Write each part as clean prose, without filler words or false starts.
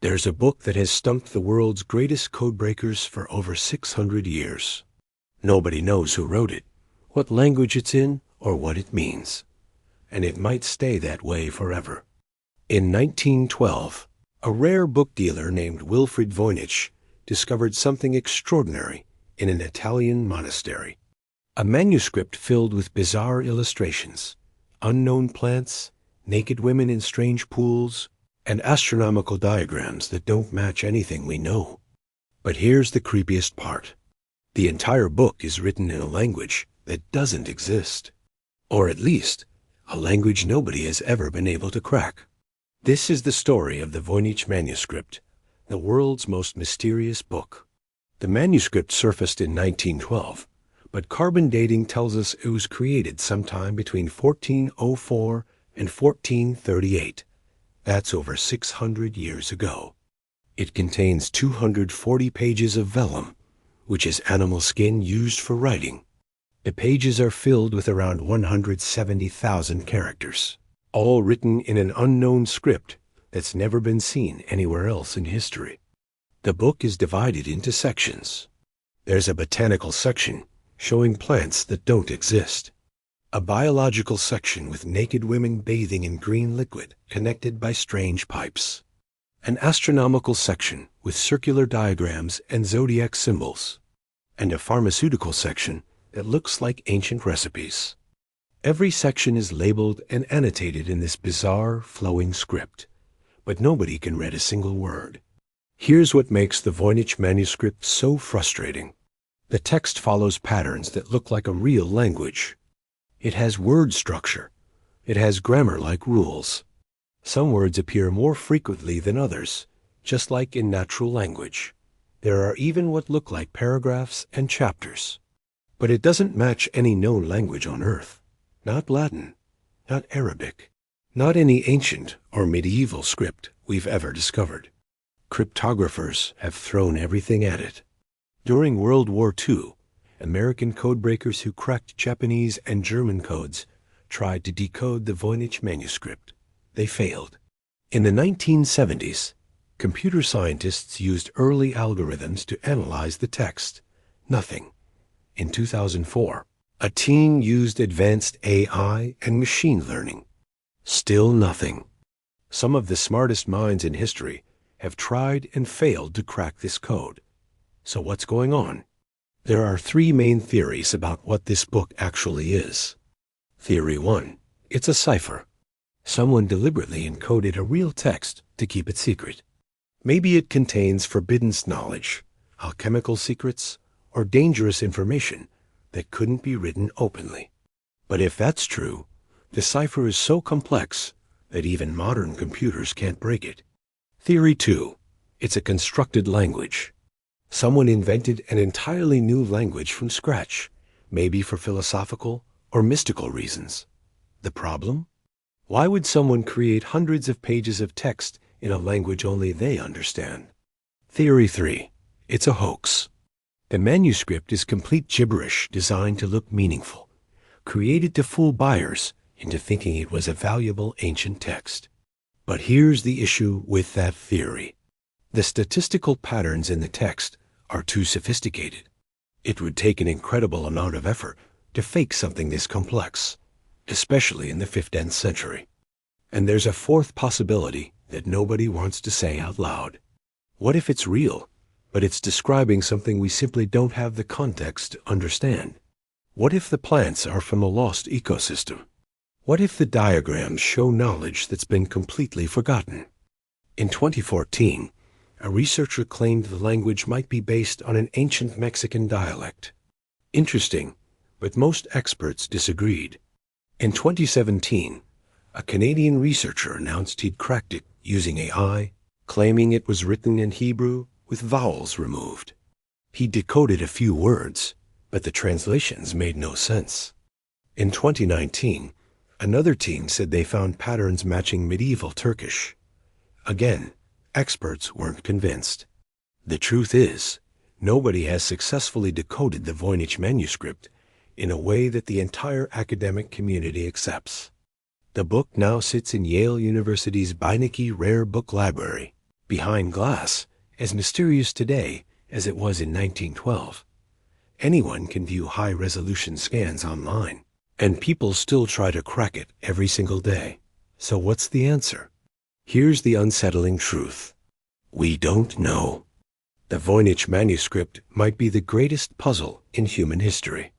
There's a book that has stumped the world's greatest codebreakers for over 600 years. Nobody knows who wrote it, what language it's in, or what it means. And it might stay that way forever. In 1912, a rare book dealer named Wilfrid Voynich discovered something extraordinary in an Italian monastery. A manuscript filled with bizarre illustrations, unknown plants, naked women in strange pools, and astronomical diagrams that don't match anything we know. But here's the creepiest part. The entire book is written in a language that doesn't exist. Or at least, a language nobody has ever been able to crack. This is the story of the Voynich Manuscript, the world's most mysterious book. The manuscript surfaced in 1912, but carbon dating tells us it was created sometime between 1404 and 1438. That's over 600 years ago. It contains 240 pages of vellum, which is animal skin used for writing. The pages are filled with around 170,000 characters, all written in an unknown script that's never been seen anywhere else in history. The book is divided into sections. There's a botanical section showing plants that don't exist, a biological section with naked women bathing in green liquid connected by strange pipes, an astronomical section with circular diagrams and zodiac symbols, and a pharmaceutical section that looks like ancient recipes. Every section is labeled and annotated in this bizarre, flowing script, but nobody can read a single word. Here's what makes the Voynich Manuscript so frustrating. The text follows patterns that look like a real language. It has word structure. It has grammar-like rules. Some words appear more frequently than others, just like in natural language. There are even what look like paragraphs and chapters. But it doesn't match any known language on Earth. Not Latin, not Arabic, not any ancient or medieval script we've ever discovered. Cryptographers have thrown everything at it. During World War II, American codebreakers who cracked Japanese and German codes tried to decode the Voynich Manuscript. They failed. In the 1970s, computer scientists used early algorithms to analyze the text. Nothing. In 2004, a team used advanced AI and machine learning. Still nothing. Some of the smartest minds in history have tried and failed to crack this code. So what's going on? There are three main theories about what this book actually is. Theory 1. It's a cipher. Someone deliberately encoded a real text to keep it secret. Maybe it contains forbidden knowledge, alchemical secrets, or dangerous information that couldn't be written openly. But if that's true, the cipher is so complex that even modern computers can't break it. Theory 2. It's a constructed language. Someone invented an entirely new language from scratch, maybe for philosophical or mystical reasons. The problem? Why would someone create hundreds of pages of text in a language only they understand? Theory 3. It's a hoax. The manuscript is complete gibberish designed to look meaningful, created to fool buyers into thinking it was a valuable ancient text. But here's the issue with that theory. The statistical patterns in the text are too sophisticated. It would take an incredible amount of effort to fake something this complex, especially in the 15th century. And there's a fourth possibility that nobody wants to say out loud. What if it's real, but it's describing something we simply don't have the context to understand? What if the plants are from a lost ecosystem? What if the diagrams show knowledge that's been completely forgotten? In 2014, a researcher claimed the language might be based on an ancient Mexican dialect. Interesting, but most experts disagreed. In 2017, a Canadian researcher announced he'd cracked it using AI, claiming it was written in Hebrew with vowels removed. He decoded a few words, but the translations made no sense. In 2019, another team said they found patterns matching medieval Turkish. Again, experts weren't convinced. The truth is, nobody has successfully decoded the Voynich Manuscript in a way that the entire academic community accepts. The book now sits in Yale University's Beinecke Rare Book Library, behind glass, as mysterious today as it was in 1912. Anyone can view high-resolution scans online, and people still try to crack it every single day. So what's the answer? Here's the unsettling truth. We don't know. The Voynich Manuscript might be the greatest puzzle in human history.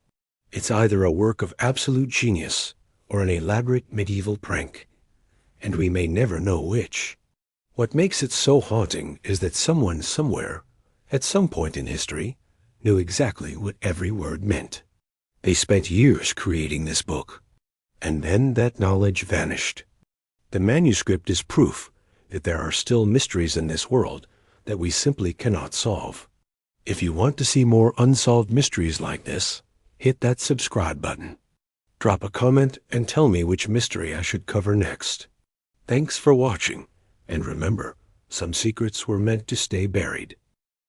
It's either a work of absolute genius or an elaborate medieval prank, and we may never know which. What makes it so haunting is that someone somewhere, at some point in history, knew exactly what every word meant. They spent years creating this book, and then that knowledge vanished. The manuscript is proof that there are still mysteries in this world that we simply cannot solve. If you want to see more unsolved mysteries like this, hit that subscribe button. Drop a comment and tell me which mystery I should cover next. Thanks for watching, and remember, some secrets were meant to stay buried.